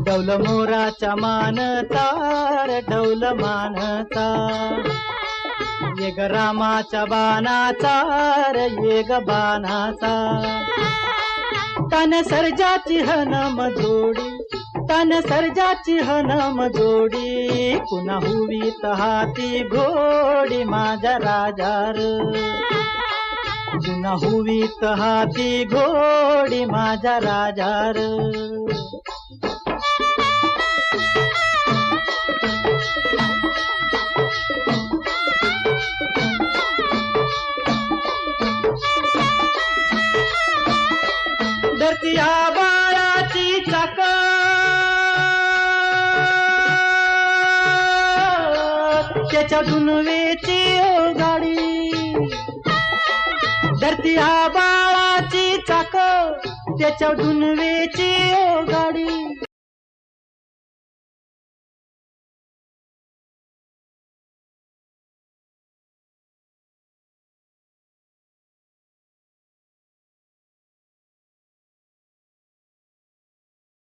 डौल मोराच्या मानता रे डौल मानता, ये ग रामाच्या बाणाचा रे ये ग बाणाचा, तन सर्जाची हनम जोडी, तन सर्जाची हनम जोडी, पुन्हा हुवीत हाती घोडी माझ्या राजार, पुन्हा हुवीत हाती घोडी माझ्या राजार. धरती आबाळाची चाक, त्याच्या दुनवेची गाडी, धरती आबाळाची चाक, त्याच्या दुनवेची गाडी,